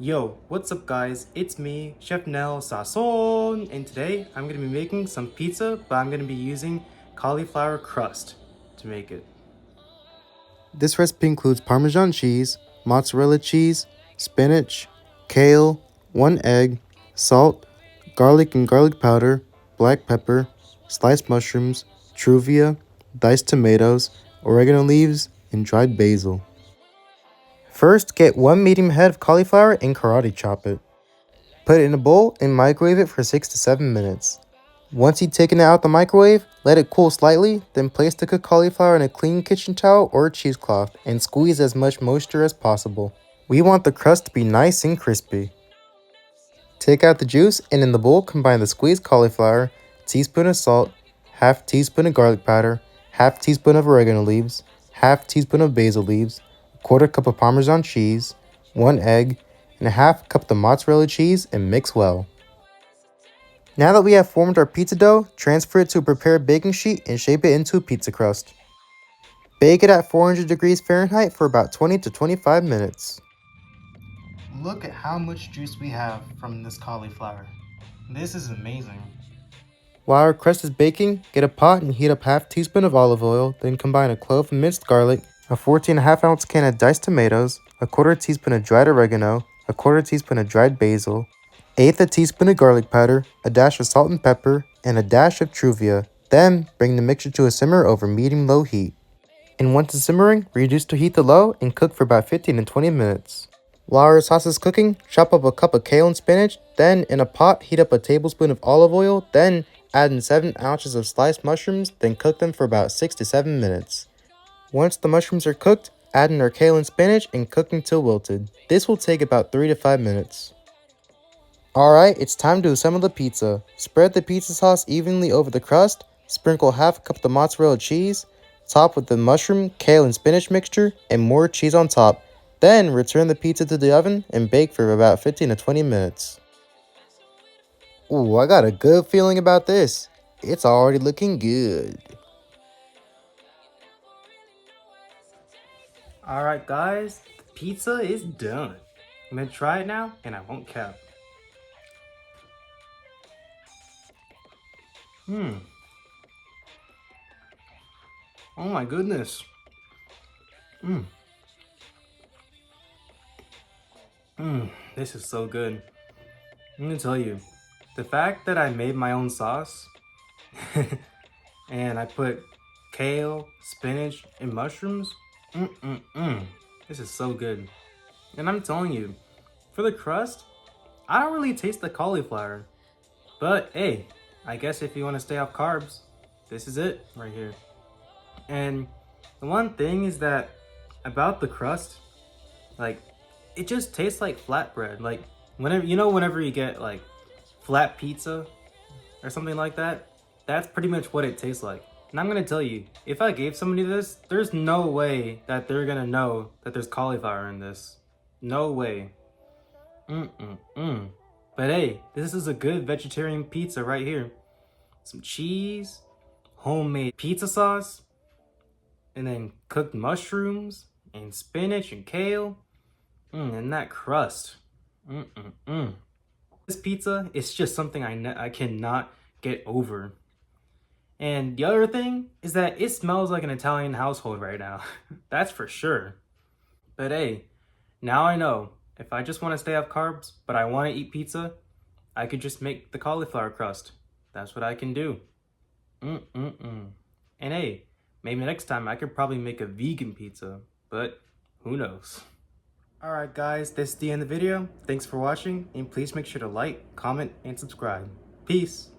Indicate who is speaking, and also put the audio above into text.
Speaker 1: Yo, what's up guys? It's me, Chef Nel Sasson, and today I'm going to be making some pizza, but I'm going to be using cauliflower crust to make it. This recipe includes Parmesan cheese, mozzarella cheese, spinach, kale, 1 egg, salt, garlic and garlic powder, black pepper, sliced mushrooms, truvia, diced tomatoes, oregano leaves, and dried basil. First, get 1 medium head of cauliflower and karate chop it. Put it in a bowl and microwave it for 6 to 7 minutes. Once you've taken it out the microwave, let it cool slightly, then place the cooked cauliflower in a clean kitchen towel or cheesecloth and squeeze as much moisture as possible. We want the crust to be nice and crispy. Take out the juice and in the bowl combine the squeezed cauliflower, teaspoon of salt, half teaspoon of garlic powder, half teaspoon of oregano leaves, half teaspoon of basil leaves, quarter cup of Parmesan cheese, 1 egg, and a half cup of mozzarella cheese and mix well. Now that we have formed our pizza dough, transfer it to a prepared baking sheet and shape it into a pizza crust. Bake it at 400 degrees Fahrenheit for about 20 to 25 minutes. Look at how much juice we have from this cauliflower. This is amazing. While our crust is baking, get a pot and heat up half teaspoon of olive oil, then combine a clove of minced garlic, a 14.5 ounce can of diced tomatoes, a quarter teaspoon of dried oregano, a quarter teaspoon of dried basil, eighth a teaspoon of garlic powder, a dash of salt and pepper, and a dash of truvia. Then bring the mixture to a simmer over medium-low heat. And once it's simmering, reduce the heat to low and cook for about 15 to 20 minutes. While our sauce is cooking, chop up a cup of kale and spinach, then in a pot heat up a tablespoon of olive oil, then add in 7 ounces of sliced mushrooms, then cook them for about 6 to 7 minutes. Once the mushrooms are cooked, add in our kale and spinach and cook until wilted. This will take about 3 to 5 minutes. Alright, it's time to assemble the pizza. Spread the pizza sauce evenly over the crust, sprinkle half a cup of the mozzarella cheese, top with the mushroom, kale, and spinach mixture, and more cheese on top. Then return the pizza to the oven and bake for about 15 to 20 minutes. Ooh, I got a good feeling about this. It's already looking good. Alright guys, the pizza is done. I'm gonna try it now and I won't cap. Oh my goodness. This is so good. I'm gonna tell you, the fact that I made my own sauce and I put kale, spinach, and mushrooms, this is so good. And I'm telling you, for the crust, I don't really taste the cauliflower. But hey, I guess if you want to stay off carbs, this is it right here. And the one thing is that about the crust, like, it just tastes like flatbread. Like, whenever you get like flat pizza or something like that, that's pretty much what it tastes like. And I'm gonna tell you, if I gave somebody this, there's no way that they're gonna know that there's cauliflower in this. No way. But hey, this is a good vegetarian pizza right here. Some cheese, homemade pizza sauce, and then cooked mushrooms and spinach and kale, and that crust. This pizza is just something I cannot get over. And the other thing is that it smells like an Italian household right now. That's for sure. But hey, now I know, if I just want to stay off carbs, but I want to eat pizza, I could just make the cauliflower crust. That's what I can do. And hey, maybe next time I could probably make a vegan pizza, but who knows? Alright guys, this is the end of the video. Thanks for watching, and please make sure to like, comment, and subscribe. Peace!